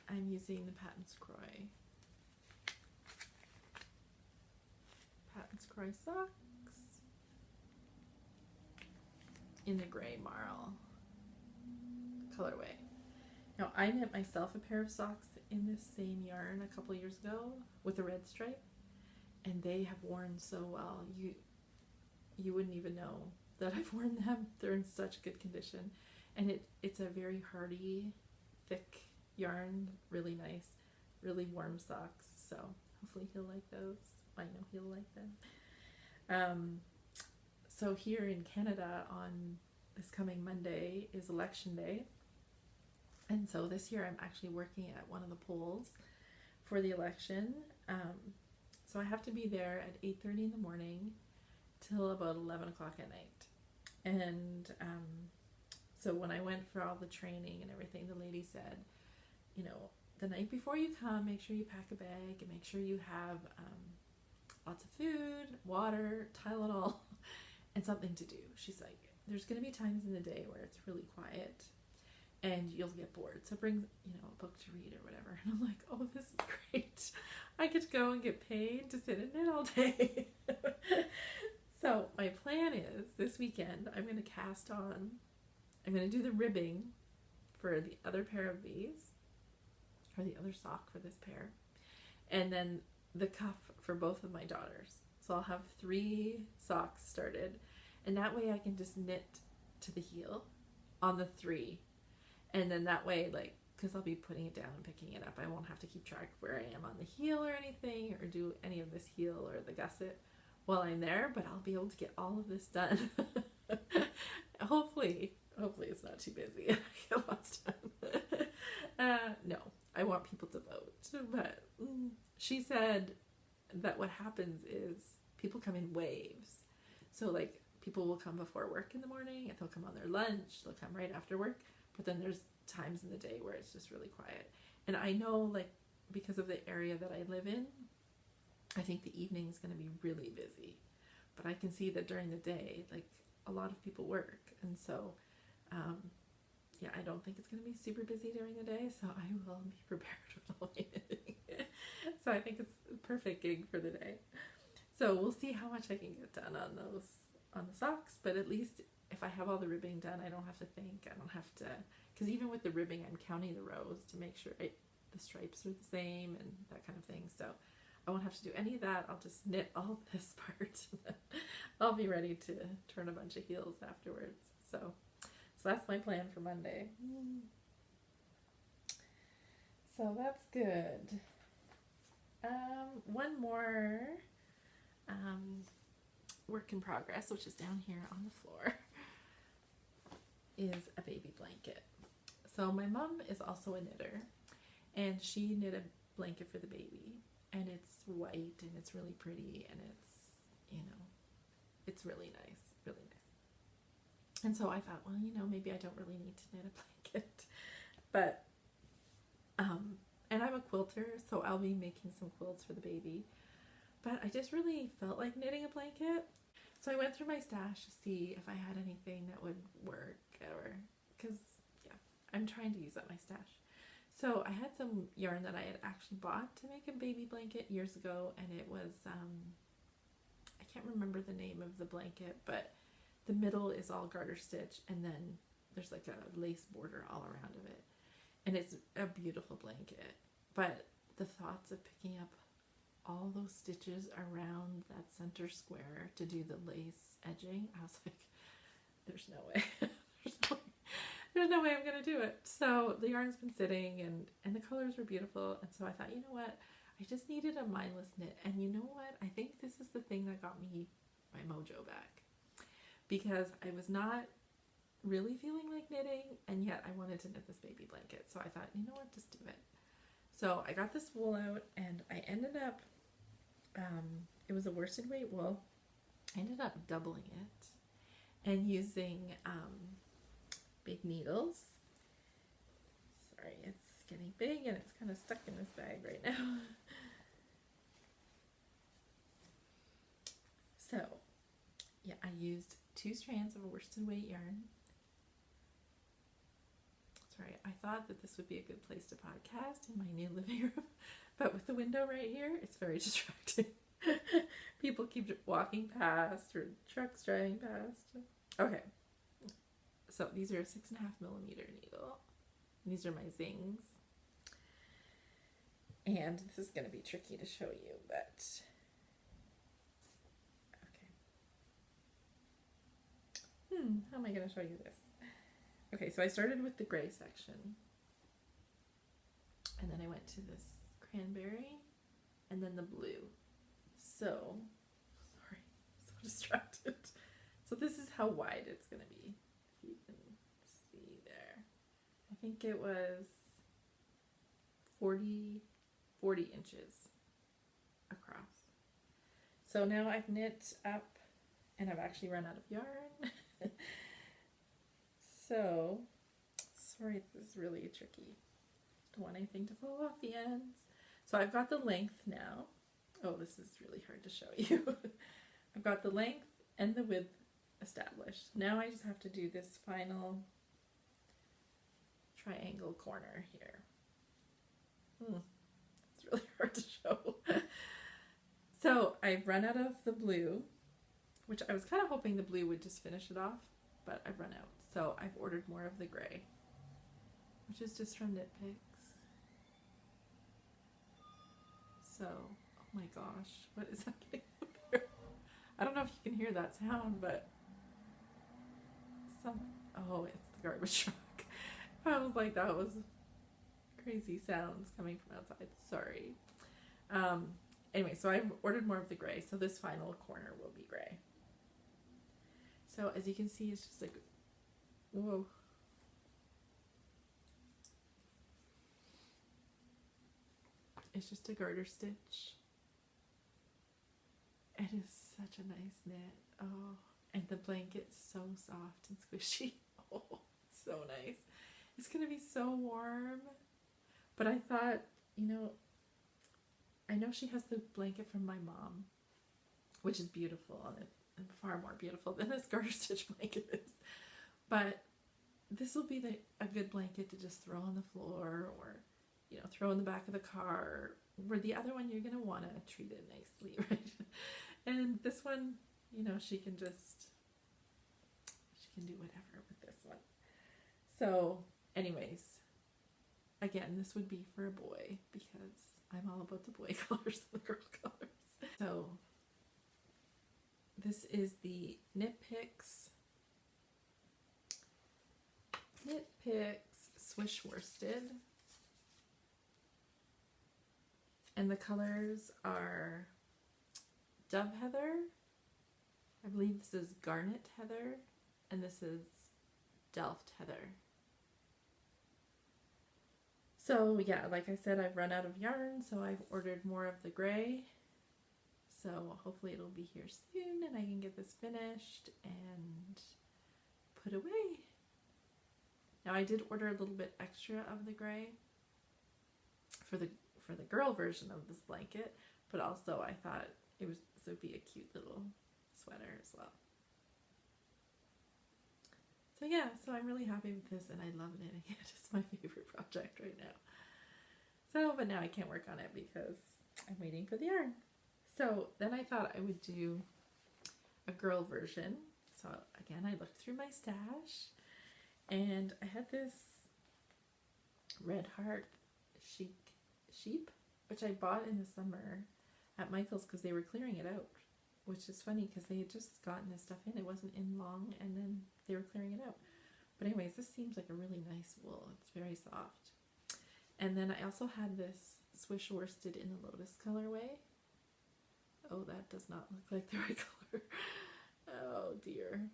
I'm using the Patons Croix. Patons Croix socks in the gray marl colorway. Now I knit myself a pair of socks in this same yarn a couple years ago with a red stripe, and they have worn so well. You wouldn't even know that I've worn them. They're in such good condition, and it's a very hardy, thick yarn, really nice, really warm socks. So hopefully he'll like those. I know he'll like them. So here in Canada on this coming Monday is Election Day. And so this year I'm actually working at one of the polls for the election. So I have to be there at 8:30 in the morning till about 11 o'clock at night. And so when I went for all the training and everything, the lady said, you know, the night before you come, make sure you pack a bag and make sure you have lots of food, water, Tylenol, and something to do. She's like, there's going to be times in the day where it's really quiet and you'll get bored. So bring, you know, a book to read or whatever. And I'm like, oh, this is great. I get to go and get paid to sit and knit all day. So my plan is this weekend, I'm going to do the ribbing for the other pair of these, or the other sock for this pair, and then the cuff for both of my daughters. So I'll have 3 socks started, and that way I can just knit to the heel on the 3. And then that way, like, because I'll be putting it down and picking it up, I won't have to keep track of where I am on the heel or anything, or do any of this heel or the gusset while I'm there, but I'll be able to get all of this done. Hopefully it's not too busy and I get lots done. No, I want people to vote, but she said that what happens is people come in waves. So like people will come before work in the morning, and they'll come on their lunch, they'll come right after work, but then there's times in the day where it's just really quiet. And I know, like, because of the area that I live in, I think the evening is going to be really busy. But I can see that during the day, like, a lot of people work. And so, yeah, I don't think it's going to be super busy during the day. So I will be prepared with all my knitting. So I think it's a perfect gig for the day. So we'll see how much I can get done on the socks. But at least if I have all the ribbing done, I don't have to think. I don't have to, because even with the ribbing, I'm counting the rows to make sure the stripes are the same and that kind of thing. So I won't have to do any of that. I'll just knit all this part. I'll be ready to turn a bunch of heels afterwards. So that's my plan for Monday. So that's good. One more work in progress, which is down here on the floor, is a baby blanket. So my mom is also a knitter, and she knit a blanket for the baby, and it's white and it's really pretty, and it's, you know, it's really nice, really nice. And so I thought, well, you know, maybe I don't really need to knit a blanket, but and I'm a quilter, so I'll be making some quilts for the baby. But I just really felt like knitting a blanket. So I went through my stash to see if I had anything that would work, or, because, yeah, I'm trying to use up my stash. So I had some yarn that I had actually bought to make a baby blanket years ago, and it was, I can't remember the name of the blanket, but the middle is all garter stitch, and then there's like a lace border all around of it. And it's a beautiful blanket, but the thoughts of picking up all those stitches around that center square to do the lace edging, I was like, there's no way. There's no way I'm gonna do it. So the yarn's been sitting, and the colors were beautiful, and so I thought, you know what, I just needed a mindless knit. And you know what, I think this is the thing that got me my mojo back, because I was not really feeling like knitting, and yet I wanted to knit this baby blanket. So I thought, you know what, just do it. So I got this wool out, and I ended up, it was a worsted weight wool. I ended up doubling it and using big needles. Sorry, it's getting big and it's kind of stuck in this bag right now. So yeah, I used 2 strands of worsted weight yarn. Sorry, I thought that this would be a good place to podcast in my new living room, but with the window right here, it's very distracting. People keep walking past, or trucks driving past. Okay, so these are a 6.5 millimeter needle. These are my zings, and this is going to be tricky to show you, but okay. How am I going to show you this? Okay, so I started with the gray section, and then I went to this cranberry, and then the blue. So, sorry, so distracted. So this is how wide it's going to be, if you can see there. I think it was 40 inches across. So now I've knit up, and I've actually run out of yarn. So, sorry, this is really tricky. Don't want anything to fall off the ends. So I've got the length now. Oh, this is really hard to show you. I've got the length and the width established. Now I just have to do this final triangle corner here. It's really hard to show. So I've run out of the blue, which I was kind of hoping the blue would just finish it off, but I've run out. So I've ordered more of the gray, which is just from Knit Picks. So, oh my gosh, what is happening up there? I don't know if you can hear that sound, but oh, it's the garbage truck. I was like, that was crazy sounds coming from outside. Sorry. Anyway, so I've ordered more of the gray, so this final corner will be gray. So as you can see, it's just like, whoa. It's just a garter stitch. It is such a nice knit. Oh, and the blanket's so soft and squishy. Oh, so nice. It's going to be so warm. But I thought, I know she has the blanket from my mom, which is beautiful and far more beautiful than this garter stitch blanket is. But this will be a good blanket to just throw on the floor or, throw in the back of the car. Where the other one, you're going to want to treat it nicely, right? And this one, she can do whatever with this one. So anyways, again, this would be for a boy because I'm all about the boy colors and the girl colors. So this is the Knit Picks Swish Worsted. And the colors are Dove Heather, I believe this is Garnet Heather, and this is Delft Heather. So yeah, like I said, I've run out of yarn, so I've ordered more of the gray. So hopefully it'll be here soon and I can get this finished and put away. Now I did order a little bit extra of the gray for the girl version of this blanket, but also I thought this would be a cute little sweater as well. So yeah, so I'm really happy with this and I love knitting it. It's my favorite project right now. So, but now I can't work on it because I'm waiting for the yarn. So then I thought I would do a girl version. So again, I looked through my stash and I had this Red Heart sheep, which I bought in the summer at Michael's because they were clearing it out, which is funny because they had just gotten this stuff in. It wasn't in long and then they were clearing it out. But anyways, this seems like a really nice wool. It's very soft. And then I also had this Swish Worsted in the Lotus colorway. Oh, that does not look like the right color. Oh dear.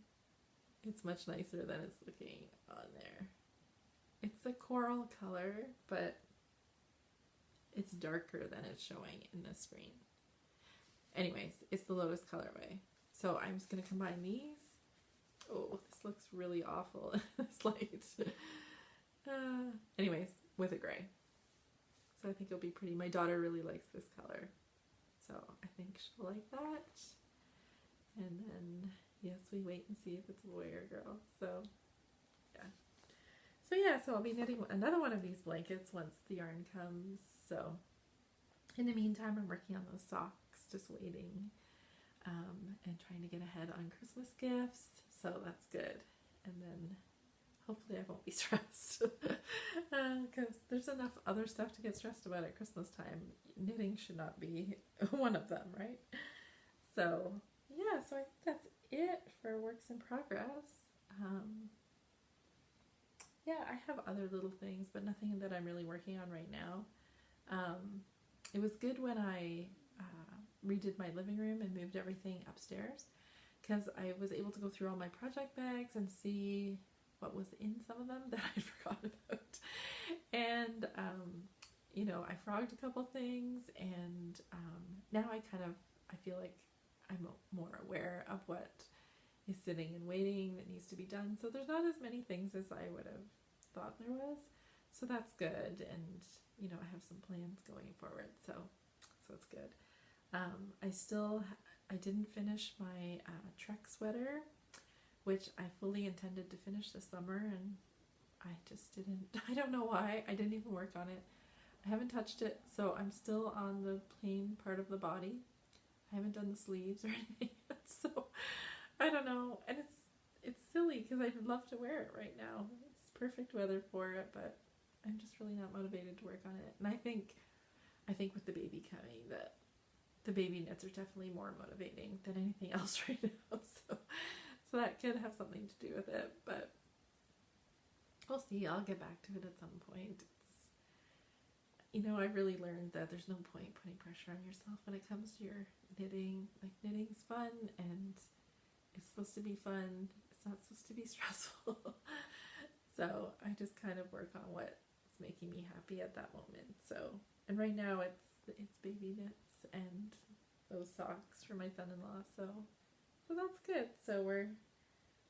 It's much nicer than it's looking on there. It's a coral color, but it's darker than it's showing in the screen. Anyways, it's the Lotus colorway. So I'm just going to combine these. Oh, this looks really awful in this light. Anyways, with a gray. So I think it'll be pretty. My daughter really likes this color. So I think she'll like that. And then, yes, we wait and see if it's a boy or a girl. So, yeah. So yeah, so I'll be knitting another one of these blankets once the yarn comes. So in the meantime, I'm working on those socks, just waiting and trying to get ahead on Christmas gifts. So that's good. And then hopefully I won't be stressed because there's enough other stuff to get stressed about at Christmas time. Knitting should not be one of them, right? So yeah, so I think that's it for works in progress. Yeah, I have other little things, but nothing that I'm really working on right now. It was good when I redid my living room and moved everything upstairs because I was able to go through all my project bags and see what was in some of them that I'd forgotten about. And, I frogged a couple things and now I feel like I'm more aware of what is sitting and waiting that needs to be done. So there's not as many things as I would have thought there was. So that's good. And, I have some plans going forward. So it's good. I didn't finish my Trek sweater, which I fully intended to finish this summer, and I just didn't. I don't know why. I didn't even work on it. I haven't touched it, so I'm still on the plain part of the body. I haven't done the sleeves or anything yet, so I don't know. And it's silly because I'd love to wear it right now. It's perfect weather for it, but I'm just really not motivated to work on it. And I think with the baby coming that the baby knits are definitely more motivating than anything else right now. So that could have something to do with it, but we'll see. I'll get back to it at some point. I really learned that there's no point putting pressure on yourself when it comes to your knitting. Like, knitting's fun and it's supposed to be fun. It's not supposed to be stressful. So I just kind of work on what's making me happy at that moment. So, and right now it's baby knits and those socks for my son-in-law. So that's good. So we're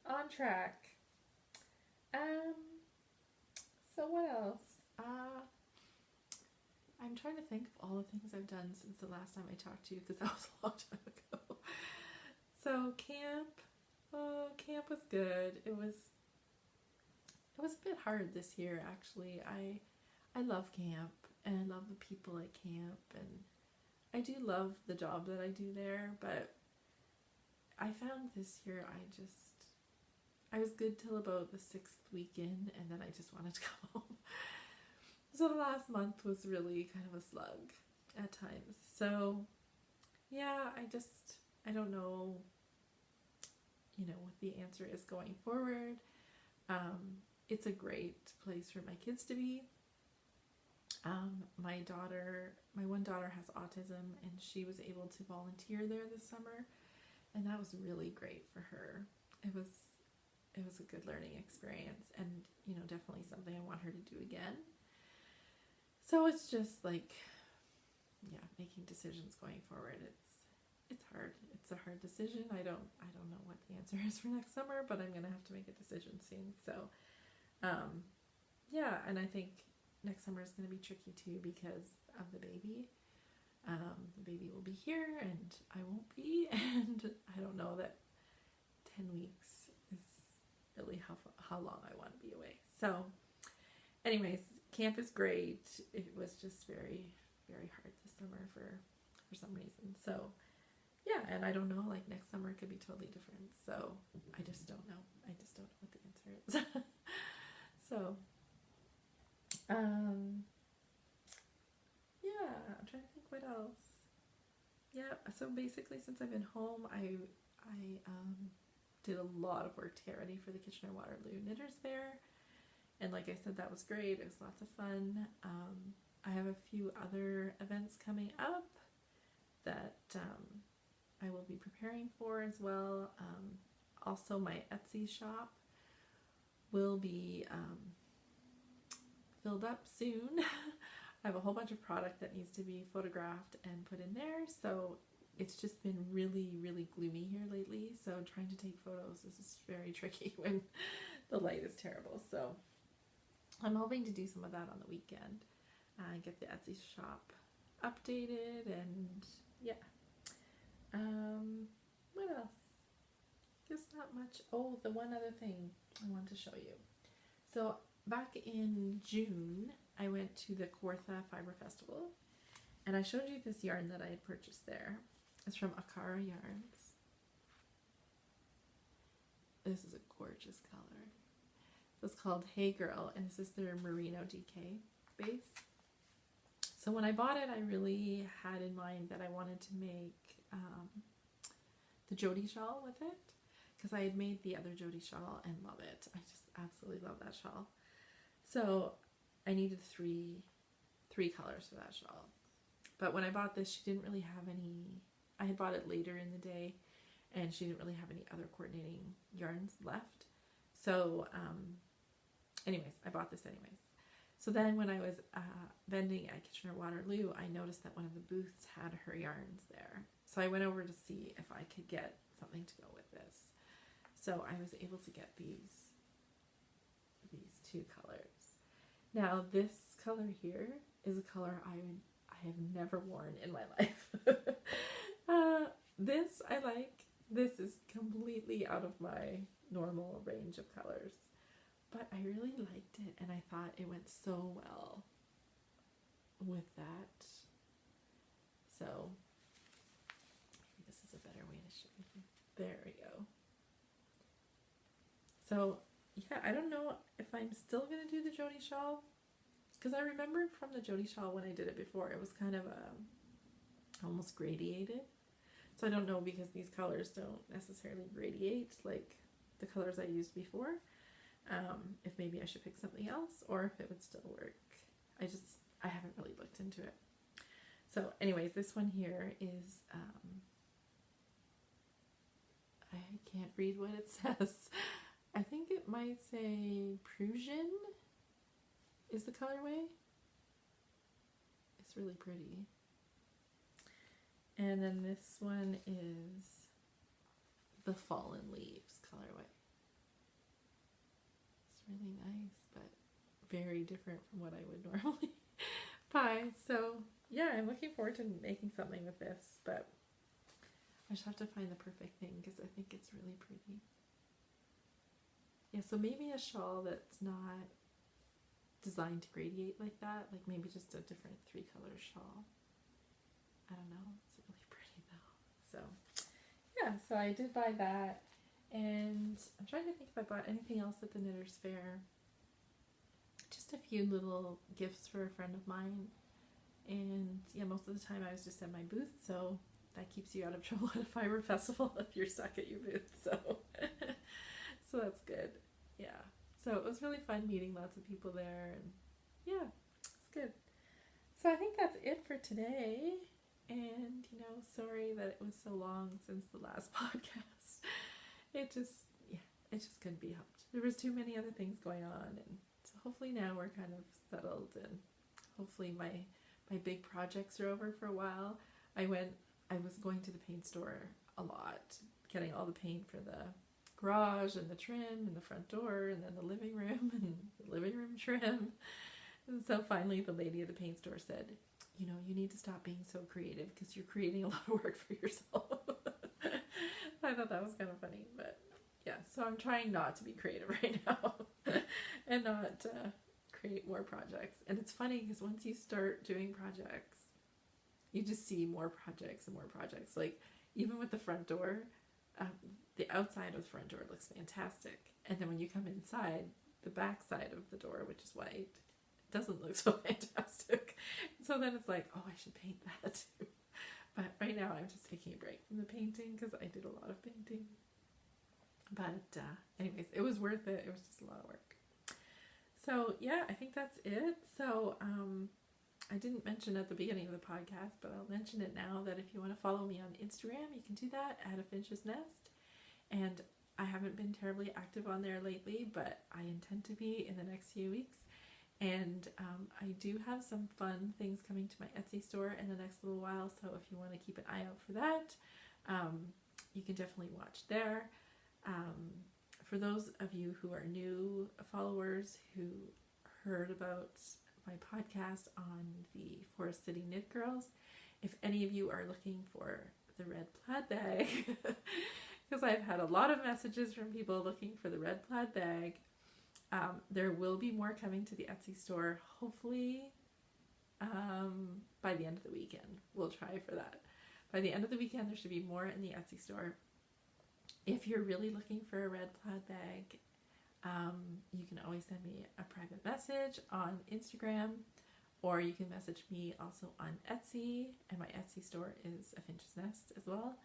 on track. So what else? I'm trying to think of all the things I've done since the last time I talked to you, because that was a long time ago. So camp was good. It was a bit hard this year, actually. I love camp, and I love the people at camp, and I do love the job that I do there, but I found this year I was good till about the 6th weekend, and then I just wanted to come home. So the last month was really kind of a slug at times. So yeah, I don't know, what the answer is going forward. It's a great place for my kids to be. My one daughter has autism, and she was able to volunteer there this summer, and that was really great for her. It was a good learning experience, and definitely something I want her to do again. So it's just making decisions going forward. It's hard. It's a hard decision. I don't know what the answer is for next summer, but I'm gonna have to make a decision soon. So and I think next summer is gonna be tricky too because of the baby. The baby will be here and I won't be, and I don't know that 10 weeks is really how long I want to be away. So anyways, camp is great. It was just very, very hard this summer for some reason. So yeah, and I don't know, next summer it could be totally different. So I just don't know. I just don't know what the answer is. So I'm trying to think what else. Yeah, so basically since I've been home, I did a lot of work to get ready for the Kitchener-Waterloo Knitters Fair. And like I said, that was great. It was lots of fun. I have a few other events coming up that I will be preparing for as well. Also, my Etsy shop will be filled up soon. I have a whole bunch of product that needs to be photographed and put in there, so it's just been really, really gloomy here lately. So trying to take photos is very tricky when the light is terrible. So I'm hoping to do some of that on the weekend. Get the Etsy shop updated, and yeah. What else? There's not much. Oh, the one other thing I want to show you. So back in June, I went to the Kawartha Fiber Festival, and I showed you this yarn that I had purchased there. It's from Akara Yarns. This is a gorgeous color. It's called Hey Girl, and this is their Merino DK base. So when I bought it, I really had in mind that I wanted to make the Jody shawl with it, because I had made the other Jody shawl and love it. I just absolutely love that shawl. So I needed three colors for that shawl. But when I bought this, she didn't really have any. I had bought it later in the day, and she didn't really have any other coordinating yarns left. So anyways, I bought this anyways. So then when I was vending at Kitchener-Waterloo, I noticed that one of the booths had her yarns there. So I went over to see if I could get something to go with this. So I was able to get these two colors. Now this color here is a color I have never worn in my life. This I like. This is completely out of my normal range of colors. But I really liked it, and I thought it went so well with that. So maybe this is a better way to show you. There we go. So yeah, I don't know if I'm still going to do the Jody shawl, because I remembered from the Jody shawl when I did it before, it was kind of almost gradiated. So I don't know, because these colors don't necessarily gradiate like the colors I used before. If maybe I should pick something else, or if it would still work. I haven't really looked into it. So anyways, this one here is, I can't read what it says. I think it might say Prussian is the colorway. It's really pretty. And then this one is the Fallen Leaves colorway. Really nice, but very different from what I would normally buy. So yeah, I'm looking forward to making something with this, but I just have to find the perfect thing because I think it's really pretty. Yeah, so maybe a shawl that's not designed to gradiate like that, like maybe just a different 3-color shawl. I don't know, it's really pretty though. So yeah, so I did buy that, and I'm trying to think if I bought anything else at the Knitters Fair. Just a few little gifts for a friend of mine, and yeah, most of the time I was just at my booth, so that keeps you out of trouble at a fiber festival if you're stuck at your booth, so so that's good. Yeah, so it was really fun meeting lots of people there, and yeah, it's good. So I think that's it for today, and sorry that it was so long since the last podcast. It just couldn't be helped. There was too many other things going on, and so hopefully now we're kind of settled, and hopefully my big projects are over for a while. I was going to the paint store a lot, getting all the paint for the garage and the trim and the front door and then the living room and the living room trim. And so finally the lady at the paint store said, you need to stop being so creative because you're creating a lot of work for yourself. I thought that was kind of funny, but yeah, so I'm trying not to be creative right now and not create more projects. And it's funny because once you start doing projects, you just see more projects and more projects. Like even with the front door, the outside of the front door looks fantastic, and then when you come inside, the back side of the door, which is white, doesn't look so fantastic. So then it's like, oh, I should paint that too. But right now I'm just taking a break from the painting because I did a lot of painting. But anyways, it was worth it. It was just a lot of work. So yeah, I think that's it. So I didn't mention at the beginning of the podcast, but I'll mention it now, that if you want to follow me on Instagram, you can do that at a Finch's Nest. And I haven't been terribly active on there lately, but I intend to be in the next few weeks. And I do have some fun things coming to my Etsy store in the next little while, so if you want to keep an eye out for that, you can definitely watch there. For those of you who are new followers who heard about my podcast on the Forest City Knit Girls, if any of you are looking for the red plaid bag, because I've had a lot of messages from people looking for the red plaid bag, there will be more coming to the Etsy store, hopefully by the end of the weekend. We'll try for that. By the end of the weekend, there should be more in the Etsy store. If you're really looking for a red plaid bag, you can always send me a private message on Instagram, or you can message me also on Etsy, and my Etsy store is a Finch's Nest as well.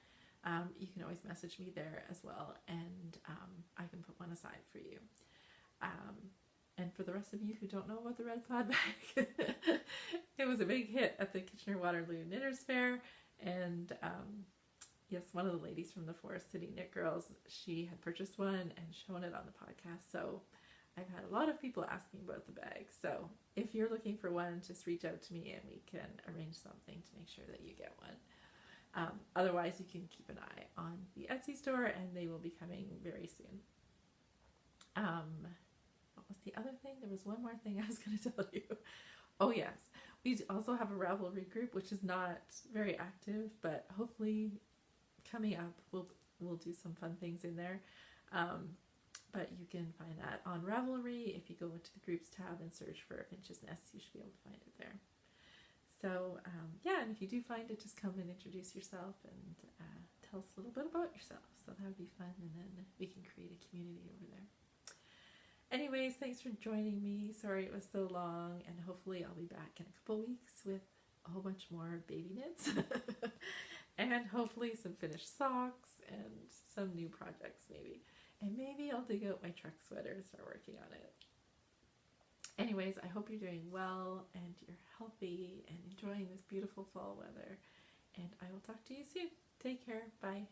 You can always message me there as well, and I can put one aside for you. And for the rest of you who don't know about the red plaid bag, it was a big hit at the Kitchener-Waterloo Knitters Fair, and yes, one of the ladies from the Forest City Knit Girls, she had purchased one and shown it on the podcast, so I've had a lot of people asking about the bag. So if you're looking for one, just reach out to me and we can arrange something to make sure that you get one. Otherwise, you can keep an eye on the Etsy store, and they will be coming very soon. What was the other thing? There was one more thing I was going to tell you. Oh yes, we also have a Ravelry group, which is not very active, but hopefully coming up we'll do some fun things in there. But you can find that on Ravelry. If you go into the groups tab and search for Finch's Nest, you should be able to find it there. So yeah, and if you do find it, just come and introduce yourself and tell us a little bit about yourself. So that would be fun, and then we can create a community over there. Anyways, thanks for joining me. Sorry it was so long, and hopefully I'll be back in a couple weeks with a whole bunch more baby knits and hopefully some finished socks and some new projects maybe. And maybe I'll dig out my truck sweater and start working on it. Anyways, I hope you're doing well and you're healthy and enjoying this beautiful fall weather. And I will talk to you soon. Take care. Bye.